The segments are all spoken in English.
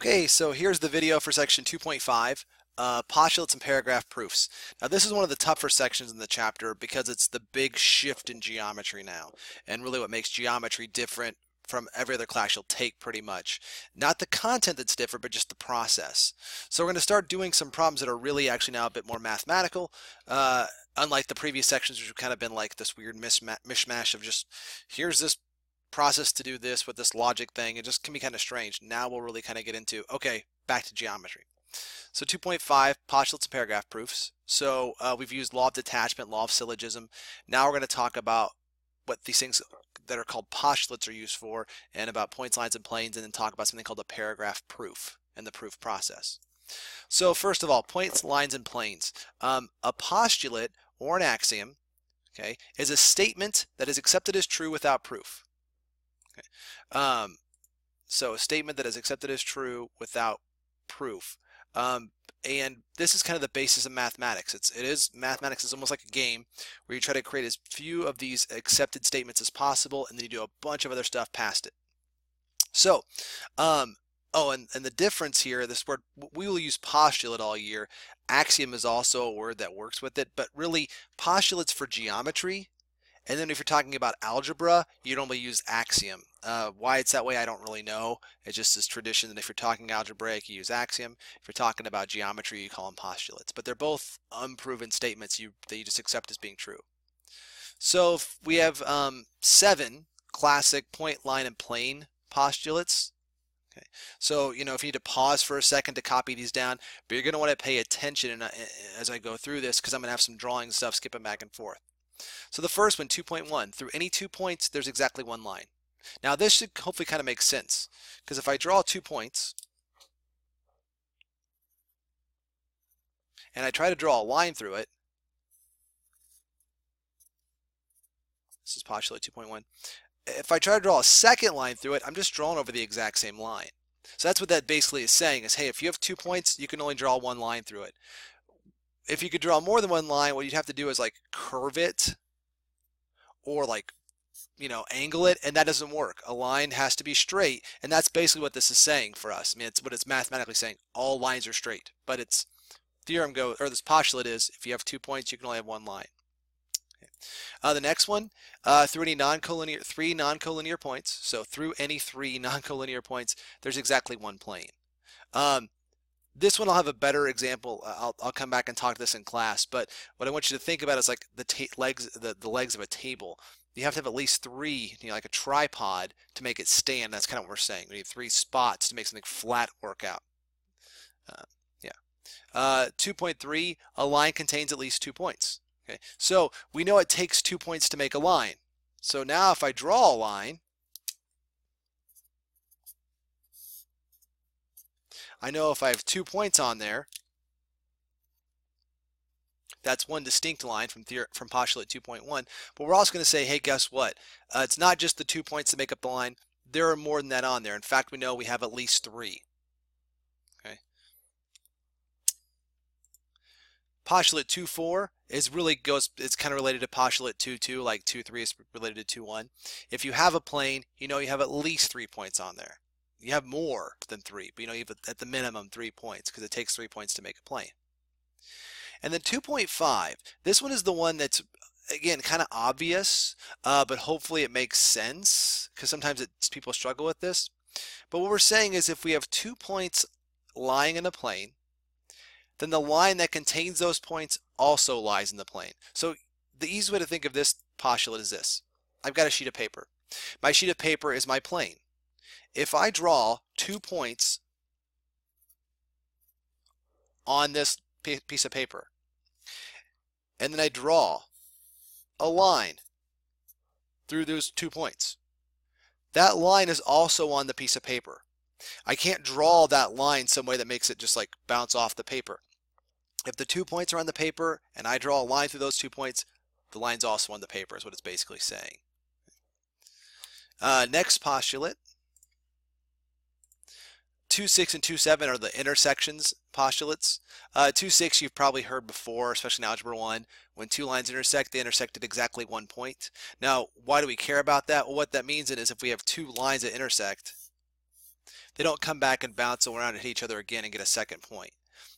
Okay, so here's the video for section 2.5, postulates and paragraph proofs. Now this is one of the tougher sections in the chapter because it's the big shift in geometry now, and really what makes geometry different from every other class you'll take pretty much. Not the content that's different, but just the process. So we're going to start doing some problems that are really actually now a bit more mathematical, unlike the previous sections which have kind of been like this weird mishmash of just, here's this process to do this with this logic thing. It just can be kind of strange. Now we'll really kind of get into, okay, back to geometry. So 2.5, postulates and paragraph proofs. So we've used law of detachment, law of syllogism. Now we're going to talk about what these things that are called postulates are used for, and about points, lines, and planes, and then talk about something called a paragraph proof and the proof process. So first of all, points, lines, and planes. A postulate or an axiom, okay, is a statement that is accepted as true without proof. Okay. So a statement that is accepted as true without proof. And this is kind of the basis of mathematics. Mathematics is almost like a game where you try to create as few of these accepted statements as possible, and then you do a bunch of other stuff past it. So, and the difference here, this word, we will use postulate all year. Axiom is also a word that works with it, but really postulates for geometry. And then if you're talking about algebra, you normally use axiom. Why it's that way, I don't really know. It's just this tradition that if you're talking algebraic, you use axiom. If you're talking about geometry, you call them postulates. But they're both unproven statements that you just accept as being true. So we have 7 classic point, line, and plane postulates. Okay. So, if you need to pause for a second to copy these down, but you're going to want to pay attention as I go through this, because I'm going to have some drawing and stuff skipping back and forth. So the first one, 2.1, through any 2 points, there's exactly one line. Now this should hopefully kind of make sense, because if I draw 2 points, and I try to draw a line through it, this is postulate 2.1, if I try to draw a second line through it, I'm just drawing over the exact same line. So that's what that basically is saying, is hey, if you have 2 points, you can only draw one line through it. If you could draw more than one line, what you'd have to do is like curve it, or like, angle it, and that doesn't work. A line has to be straight, and that's basically what this is saying for us. I mean, it's what it's mathematically saying. All lines are straight, but its theorem this postulate is, if you have 2 points, you can only have one line. Okay. The next one, through any three non-collinear points, so through any 3 non-collinear points, there's exactly one plane. This one I'll have a better example. I'll come back and talk this in class, but what I want you to think about is like the legs of a table. You have to have at least 3, like a tripod, to make it stand. That's kind of what we're saying. We need 3 spots to make something flat work out. 2.3, a line contains at least 2 points. Okay, so we know it takes 2 points to make a line. So now if I draw a line, I know if I have 2 points on there, that's one distinct line from postulate 2.1. But we're also going to say, hey, guess what? It's not just the 2 points that make up the line. There are more than that on there. In fact, we know we have at least 3. Okay. Postulate 2.4 it's kind of related to postulate 2.2, like 2.3 is related to 2.1. If you have a plane, you have at least 3 points on there. You have more than 3, but you have at the minimum 3 points, because it takes 3 points to make a plane. And then 2.5, this one is the one that's, again, kind of obvious, but hopefully it makes sense, because sometimes people struggle with this. But what we're saying is, if we have 2 points lying in a plane, then the line that contains those points also lies in the plane. So the easy way to think of this postulate is this. I've got a sheet of paper. My sheet of paper is my plane. If I draw 2 points on this piece of paper, and then I draw a line through those 2 points, that line is also on the piece of paper. I can't draw that line some way that makes it just like bounce off the paper. If the 2 points are on the paper and I draw a line through those 2 points, the line's also on the paper, is what it's basically saying. Next postulate. 2.6 and 2.7 are the intersections postulates. 2.6 you've probably heard before, especially in Algebra 1. When 2 lines intersect, they intersect at exactly 1 point. Now, why do we care about that? Well, what that means is if we have 2 lines that intersect, they don't come back and bounce around and hit each other again and get a second point.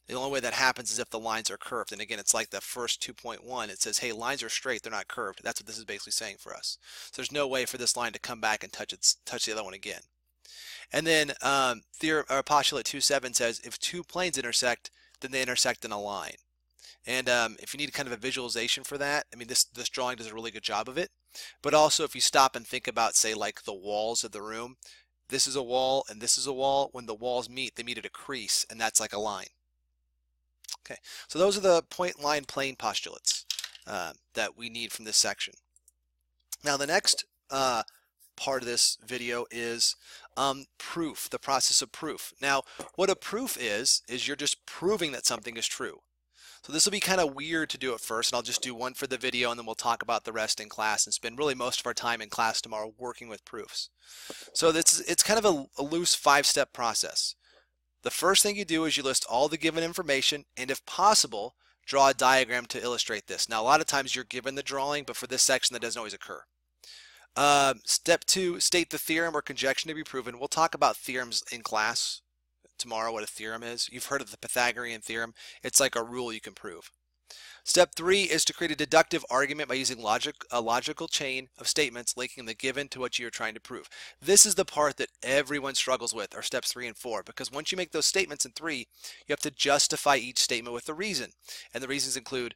The only way that happens is if the lines are curved. And again, it's like the first 2.1. It says, hey, lines are straight, they're not curved. That's what this is basically saying for us. So there's no way for this line to come back and touch the other one again. And then postulate 2.7 says, if two planes intersect, then they intersect in a line. And if you need kind of a visualization for that, I mean, this drawing does a really good job of it. But also, if you stop and think about, say, like the walls of the room, this is a wall and this is a wall. When the walls meet, they meet at a crease, and that's like a line. Okay, so those are the point, line, plane postulates that we need from this section. Now, the next part of this video is proof, the process of proof. Now, what a proof is you're just proving that something is true. So this will be kind of weird to do at first, and I'll just do one for the video, and then we'll talk about the rest in class and spend really most of our time in class tomorrow working with proofs. So it's kind of a loose 5-step process. The first thing you do is you list all the given information, and if possible, draw a diagram to illustrate this. Now, a lot of times you're given the drawing, but for this section that doesn't always occur. Step 2, state the theorem or conjecture to be proven. We'll talk about theorems in class tomorrow, what a theorem is. You've heard of the Pythagorean theorem. It's like a rule you can prove. Step 3 is to create a deductive argument by using a logical chain of statements linking the given to what you're trying to prove. This is the part that everyone struggles with, are steps 3 and 4, because once you make those statements in 3, you have to justify each statement with a reason. And the reasons include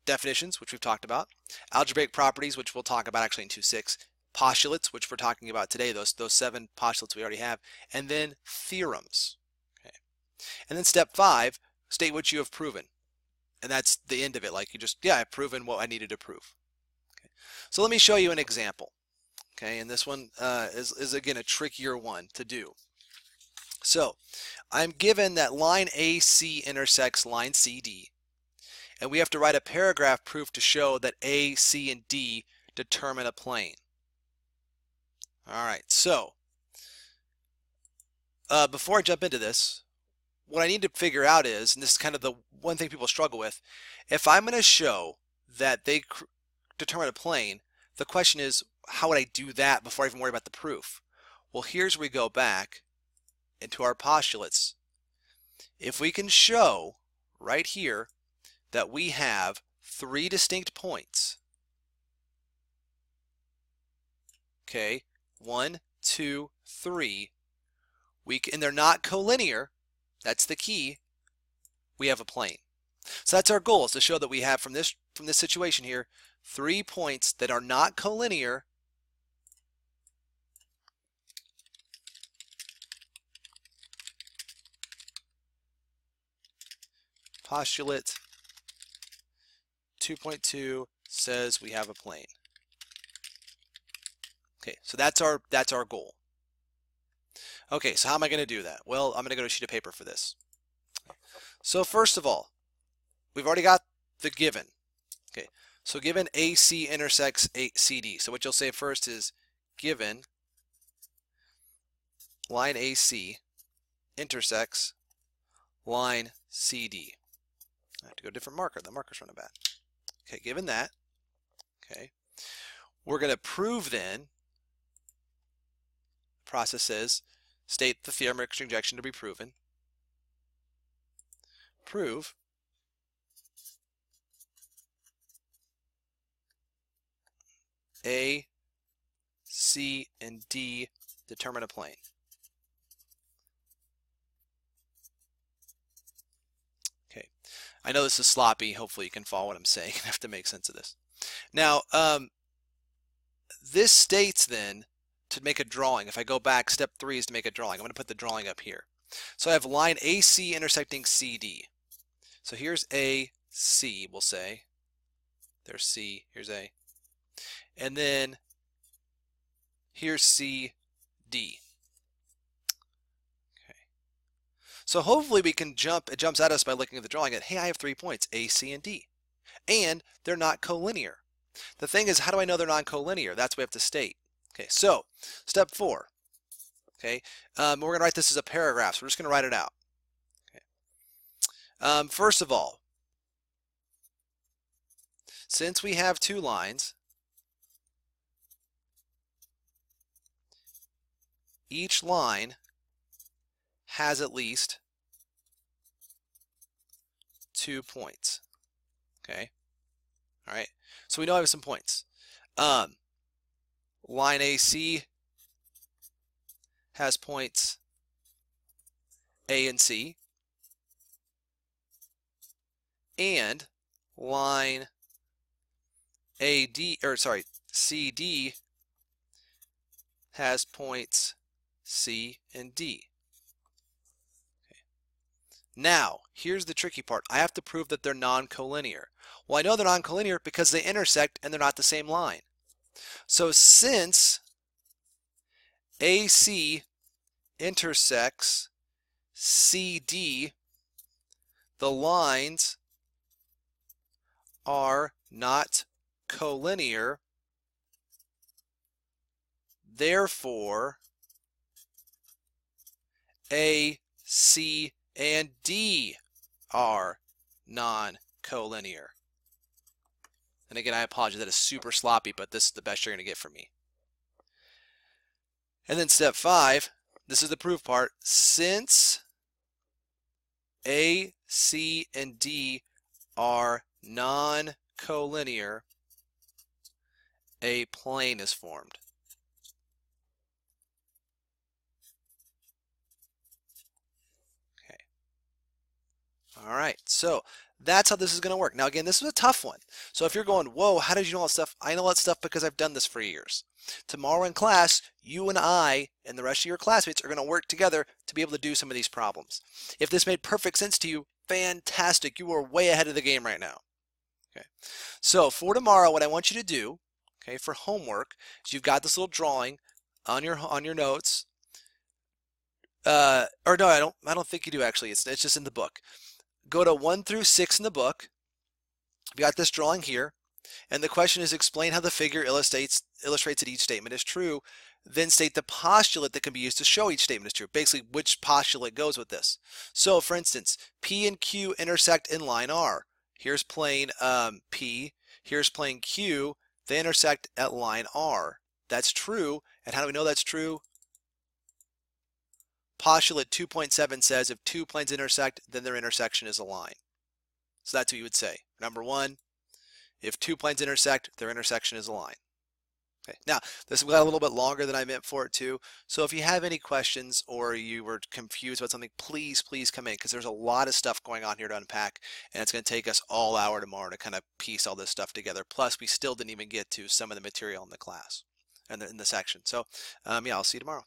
definitions, which we've talked about, algebraic properties, which we'll talk about actually in 2.6, postulates, which we're talking about today, those 7 postulates we already have, and then theorems. Okay. And then step 5, state what you have proven. And that's the end of it. Like you just, yeah, I've proven what I needed to prove. Okay. So let me show you an example. Okay, and this one is again a trickier one to do. So I'm given that line AC intersects line CD, and we have to write a paragraph proof to show that A, C, and D determine a plane. All right, so before I jump into this, what I need to figure out is, and this is kind of the one thing people struggle with, if I'm going to show that they determine a plane, the question is, how would I do that before I even worry about the proof? Well, here's where we go back into our postulates. If we can show right here that we have 3 distinct points, okay, 1, 2, 3, and they're not collinear, that's the key, we have a plane. So that's our goal, is to show that we have from this situation here 3 points that are not collinear postulate 2.2 says we have a plane. Okay, so that's our goal. Okay, so how am I going to do that? Well, I'm going to go to a sheet of paper for this. So first of all, we've already got the given. Okay, so given AC intersects CD. So what you'll say first is given line AC intersects line CD. I have to go different marker. The marker's running bad. Okay, given that, okay, we're going to prove then, the process is state the theorem or conjecture to be proven. Prove A, C, and D determine a plane. Okay, I know this is sloppy. Hopefully you can follow what I'm saying. I have to make sense of this. Now, this states then to make a drawing. If I go back, step 3 is to make a drawing. I'm going to put the drawing up here. So I have line AC intersecting CD. So here's AC, we'll say. There's C, here's A. And then here's CD. Okay. So hopefully we can it jumps at us by looking at the drawing at, hey, I have 3 points, A, C, and D. And they're not collinear. The thing is, how do I know they're not collinear? That's what we have to state. Okay, so step 4. Okay, we're going to write this as a paragraph, so we're just going to write it out. Okay. First of all, since we have 2 lines, each line has at least 2 points. Okay. All right. So we know I have some points. Line AC has points A and C, and line CD has points C and D. Okay. Now, here's the tricky part. I have to prove that they're non-collinear. Well, I know they're non-collinear because they intersect and they're not the same line. So since AC intersects CD, the lines are not collinear. Therefore, A, C, and D are non-collinear. And again, I apologize, that is super sloppy, but this is the best you're going to get from me. And then step 5, this is the proof part. Since A, C, and D are non-collinear, a plane is formed. Okay. All right, so that's how this is going to work. Now again, this is a tough one. So if you're going, whoa, how did you know all that stuff? I know all that stuff because I've done this for years. Tomorrow in class, you and I and the rest of your classmates are going to work together to be able to do some of these problems. If this made perfect sense to you, fantastic. You are way ahead of the game right now. Okay. So for tomorrow, what I want you to do, okay, for homework, is you've got this little drawing on your notes. Or no, I don't think you do actually. It's just in the book. Go to 1 through 6 in the book. You've got this drawing here, and the question is explain how the figure illustrates that each statement is true. Then state the postulate that can be used to show each statement is true. Basically, which postulate goes with this. So, for instance, P and Q intersect in line R. Here's plane P. Here's plane Q. They intersect at line R. That's true. And how do we know that's true? Postulate 2.7 says if two planes intersect, then their intersection is a line. So that's what you would say. Number 1, if two planes intersect, their intersection is a line. Okay. Now, this got a little bit longer than I meant for it to. So if you have any questions or you were confused about something, please come in, because there's a lot of stuff going on here to unpack, and it's going to take us all hour tomorrow to kind of piece all this stuff together. Plus, we still didn't even get to some of the material in the class and in the section. So, yeah, I'll see you tomorrow.